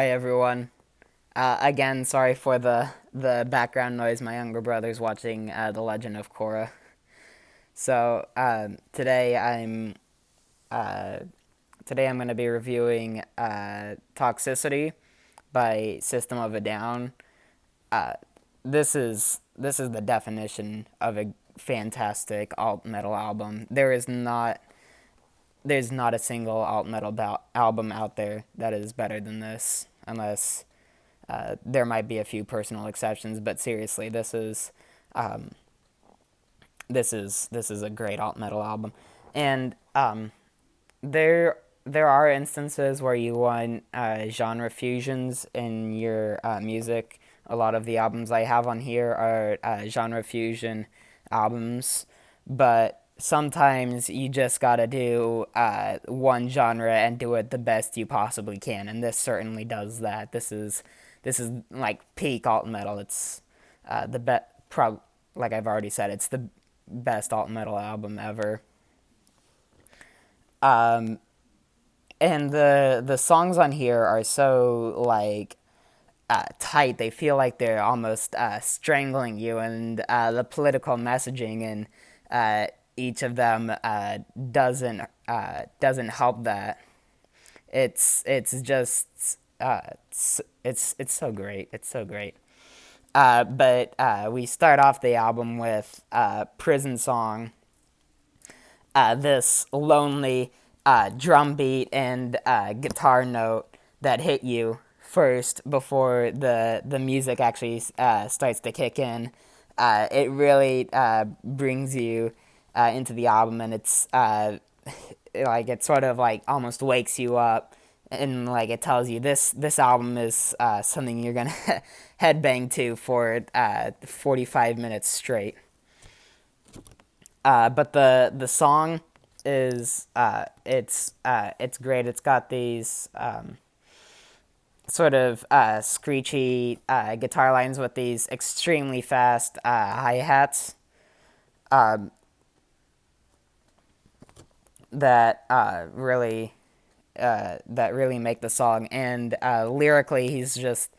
Hi everyone. Again, sorry for the background noise. My younger brother's watching The Legend of Korra. So uh, today I'm going to be reviewing Toxicity by System of a Down. Uh, this is the definition of a fantastic alt metal album. There's not a single alt metal album out there that is better than this, unless there might be a few personal exceptions, but seriously, um, this is a great alt metal album, and there are instances where you want genre fusions in your music. A lot of the albums I have on here are genre fusion albums, but sometimes you just gotta do one genre and do it the best you possibly can, and this certainly does that. This is like peak alt metal. It's the best. Like I've already said, it's the best alt metal album ever. Um, and the songs on here are so like tight. They feel like they're almost strangling you, and the political messaging in each of them doesn't help that. It's just it's so great. It's so great. But we start off the album with "Prison Song," this lonely drum beat and guitar note that hit you first before the music actually starts to kick in. It really brings you into the album, and it's like it sort of like almost wakes you up, and like it tells you this album is something you're gonna headbang to for 45 minutes straight. But the song is it's great. It's got these sort of screechy guitar lines with these extremely fast hi hats that really make the song. And lyrically, he's just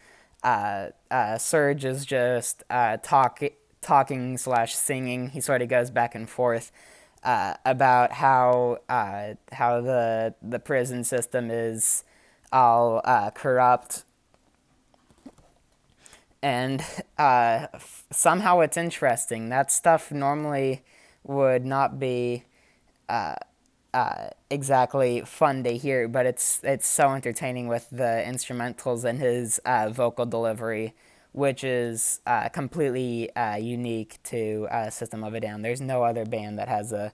Serge is just talking slash singing. He sort of goes back and forth about how the prison system is all corrupt, and somehow it's interesting. That stuff normally would not be exactly fun to hear, but it's so entertaining with the instrumentals and his vocal delivery, which is completely unique to System of a Down. There's no other band that has a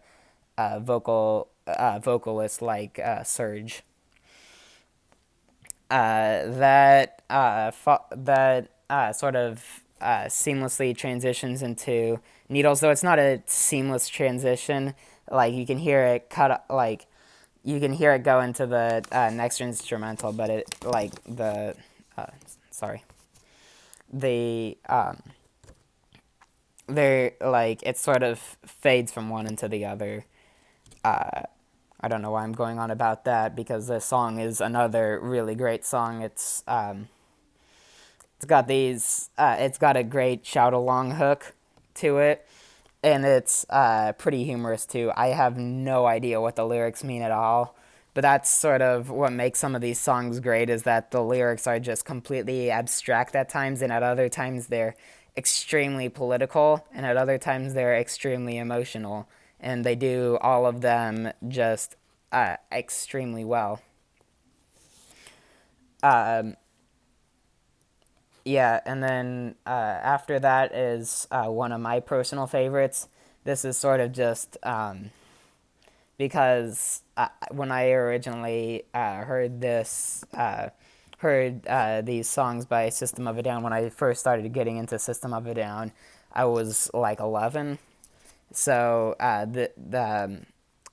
vocalist like Surge. That sort of seamlessly transitions into Needles, though it's not a seamless transition. Like you can hear it go into the next instrumental, but it like the sorry the they're like it sort of fades from one into the other. I don't know why I'm going on about that, because this song is another really great song. It's got a great shout along hook to it, and it's pretty humorous too. I have no idea what the lyrics mean at all, but that's sort of what makes some of these songs great, is that the lyrics are just completely abstract at times, and at other times they're extremely political, and at other times they're extremely emotional, and they do all of them just extremely well. Um, yeah, and then after that is one of my personal favorites. This is sort of just because when I originally heard these songs by System of a Down, when I first started getting into System of a Down, I was like 11. So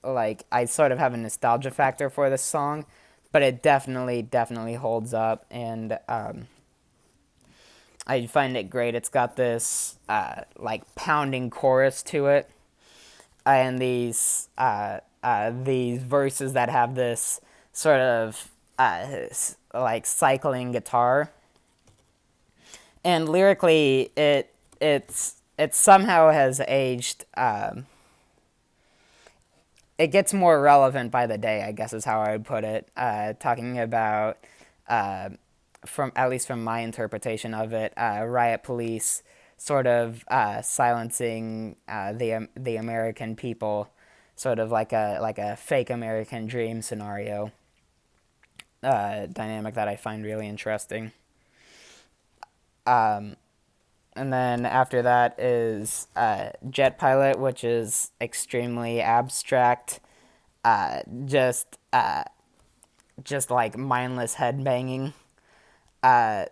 like I sort of have a nostalgia factor for this song, but it definitely holds up, and I find it great. It's got this like pounding chorus to it, and these verses that have this sort of like cycling guitar, and lyrically it somehow has aged. It gets more relevant by the day, I guess is how I would put it. Talking about, uh, from at least from my interpretation of it, riot police sort of silencing the American people, sort of like a fake American dream scenario dynamic that I find really interesting. Um, and then after that is Jet Pilot, which is extremely abstract, uh, just uh, just like mindless head banging. Uh,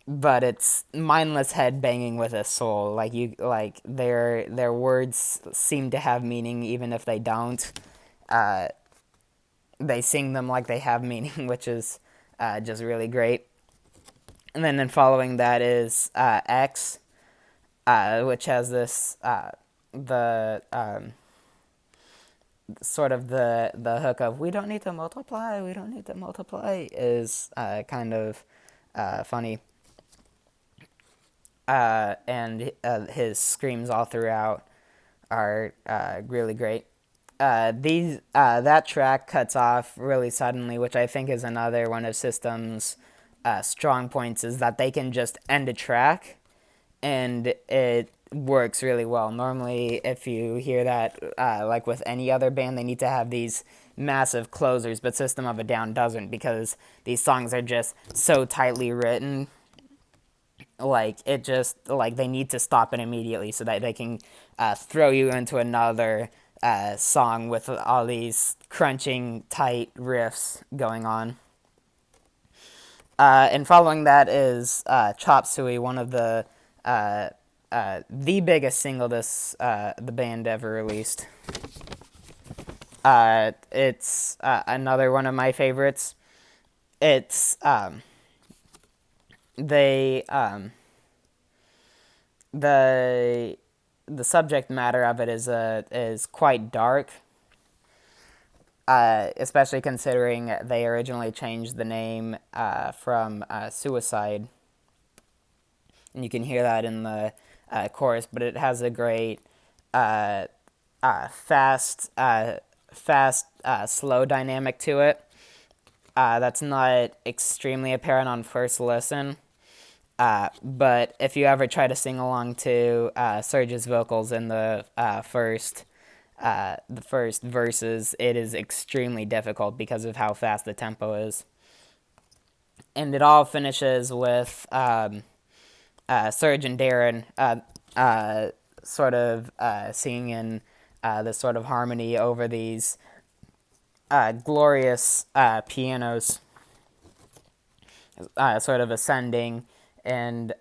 but it's mindless head banging with a soul. Like their words seem to have meaning even if they don't. Uh, they sing them like they have meaning, which is just really great. And then following that is X, which has this the sort of the hook of we don't need to multiply, we don't need to multiply is kind of funny, and his screams all throughout are really great. These That track cuts off really suddenly, which I think is another one of System's strong points, is that they can just end a track and it works really well. Normally, if you hear that, like with any other band, they need to have these massive closers, but System of a Down doesn't, because these songs are just so tightly written. Like it just like they need to stop it immediately so that they can throw you into another song with all these crunching tight riffs going on. And following that is Chop Suey, one of the biggest single the band ever released. It's another one of my favorites. It's they the the subject matter of it is quite dark, especially considering they originally changed the name from Suicide, and you can hear that in the chorus. But it has a great uh, fast, slow dynamic to it. That's not extremely apparent on first listen. But if you ever try to sing along to Serge's vocals in the first verses, it is extremely difficult because of how fast the tempo is. And it all finishes with Serge and Darren sort of singing in this sort of harmony over these glorious pianos, sort of ascending, and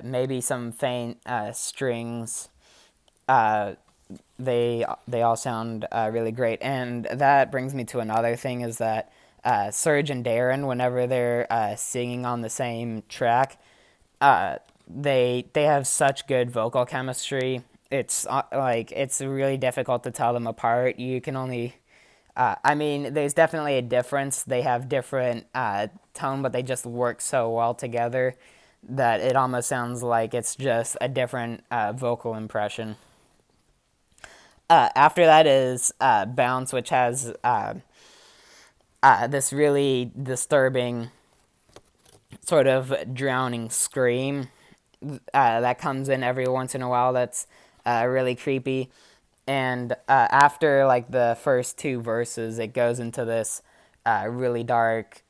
maybe some faint strings. Uh, they all sound really great, and that brings me to another thing: is that Serge and Darren, whenever they're singing on the same track, they have such good vocal chemistry. It's really difficult to tell them apart. You can only I mean, there's definitely a difference. They have different tone, but they just work so well together that it almost sounds like it's just a different vocal impression. After that is Bounce, which has this really disturbing sort of drowning scream that comes in every once in a while. That's really creepy. And after like the first two verses, it goes into this really dark,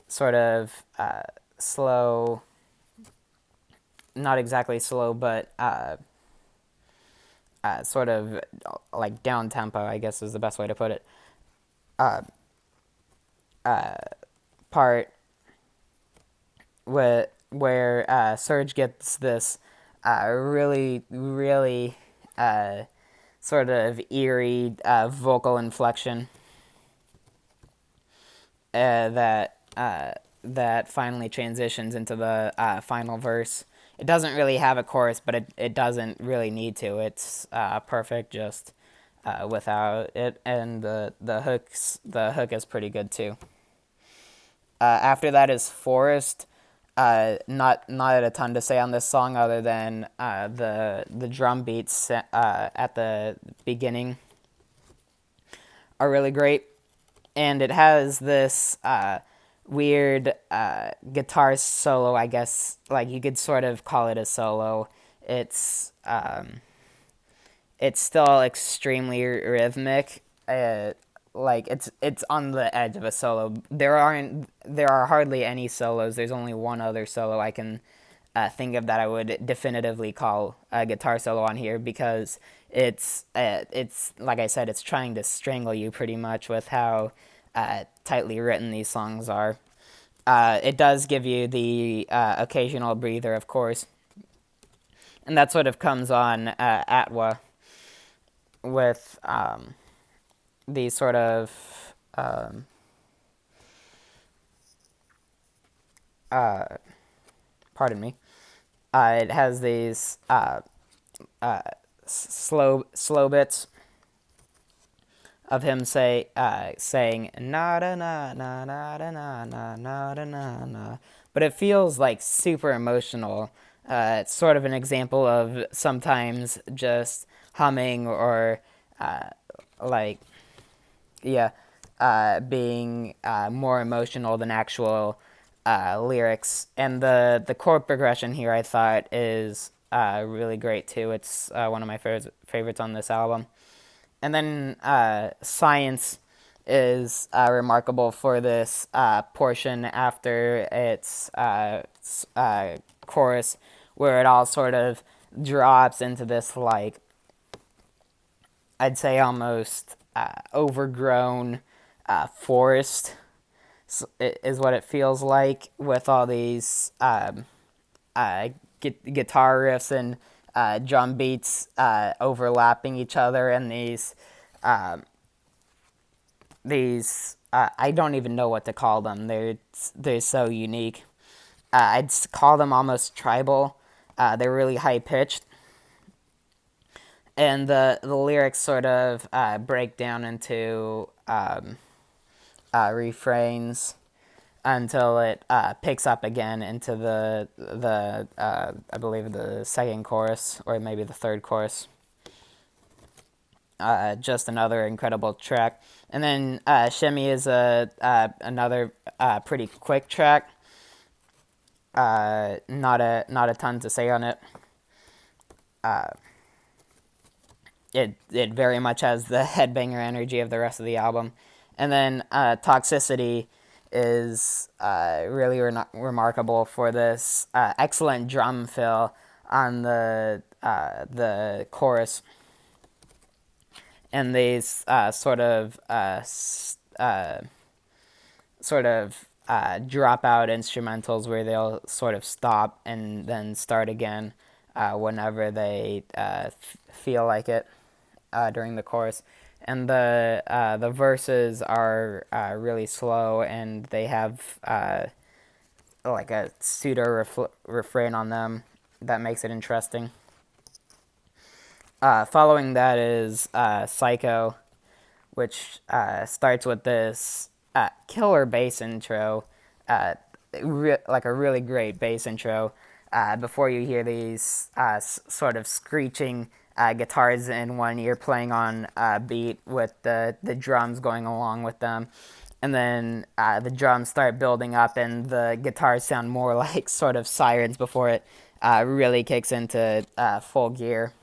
sort of slow, not exactly slow, but sort of like down tempo, I guess is the best way to put it. Uh, Part where Serge gets this really sort of eerie vocal inflection that finally transitions into the final verse. It doesn't really have a chorus, but it doesn't really need to. It's perfect just without it, and the hook is pretty good too. After that is Forest. Not a ton to say on this song other than the drum beats at the beginning are really great, and it has this weird guitar solo. I guess like you could sort of call it a solo. It's it's still extremely rhythmic. Like it's on the edge of a solo. There are hardly any solos. There's only one other solo I can think of that I would definitively call a guitar solo on here because it's like I said, it's trying to strangle you pretty much with how tightly written these songs are. It does give you the occasional breather, of course, and that sort of comes on Atwa with these sort of pardon me. It has these slow bits of him saying na da na na na da na na na da na na, but it feels like super emotional. It's sort of an example of sometimes just humming or like yeah, being more emotional than actual lyrics. And the chord progression here, I thought, is really great too. It's one of my favorites on this album. And then Science is remarkable for this portion after its chorus, where it all sort of drops into this, like, I'd say almost overgrown forest is what it feels like, with all these guitar riffs and drum beats overlapping each other, and these I don't even know what to call them. They're so unique. I'd call them almost tribal. They're really high pitched, and the lyrics sort of break down into refrains until it picks up again into the I believe the second chorus or maybe the third chorus. Just another incredible track. And then Shimmy is another pretty quick track. Not a ton to say on it. It very much has the headbanger energy of the rest of the album. And then Toxicity is really remarkable for this excellent drum fill on the chorus, and these drop out instrumentals where they'll sort of stop and then start again whenever they feel like it during the chorus. And the verses are really slow, and they have like a pseudo refrain on them that makes it interesting. Following that is Psycho, which starts with this killer bass intro, like a really great bass intro, before you hear these sort of screeching guitars in one ear playing on beat with the drums going along with them. And then the drums start building up, and the guitars sound more like sort of sirens before it really kicks into full gear.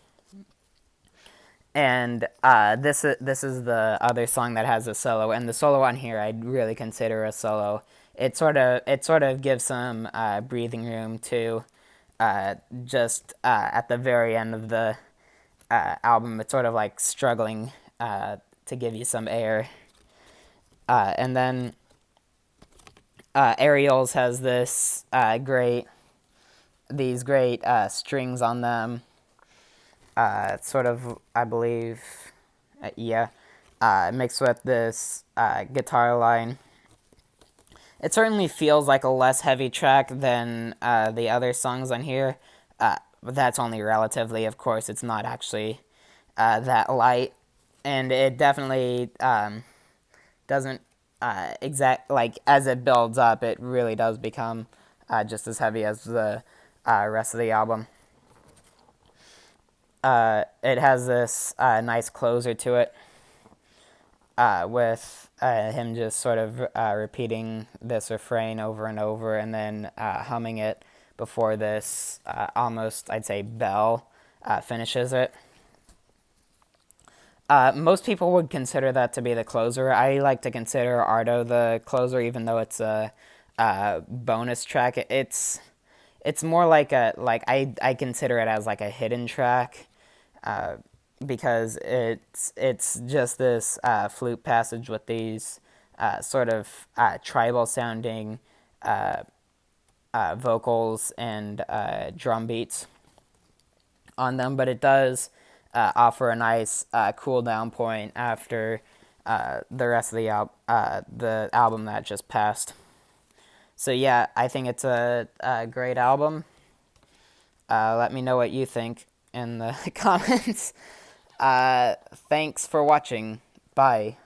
And this is the other song that has a solo, and the solo on here I'd really consider a solo. It sort of gives some breathing room to just at the very end of the album. It's sort of like struggling to give you some air. And then Aerials has these great strings on them. Sort of, I believe, mixed with this guitar line. It certainly feels like a less heavy track than the other songs on here. But that's only relatively, of course. It's not actually that light. And it definitely doesn't exact like as it builds up, it really does become just as heavy as the rest of the album. It has this nice closer to it with him just sort of repeating this refrain over and over and then humming it before this almost, I'd say, bell finishes it. Most people would consider that to be the closer. I like to consider Ardo the closer, even though it's a bonus track. It's more like I consider it as like a hidden track, uh, because it's just this flute passage with these sort of tribal sounding vocals and drum beats on them, but it does offer a nice cool down point after the rest of the album that just passed. So yeah, I think it's a great album. Let me know what you think in the comments. Thanks for watching. Bye.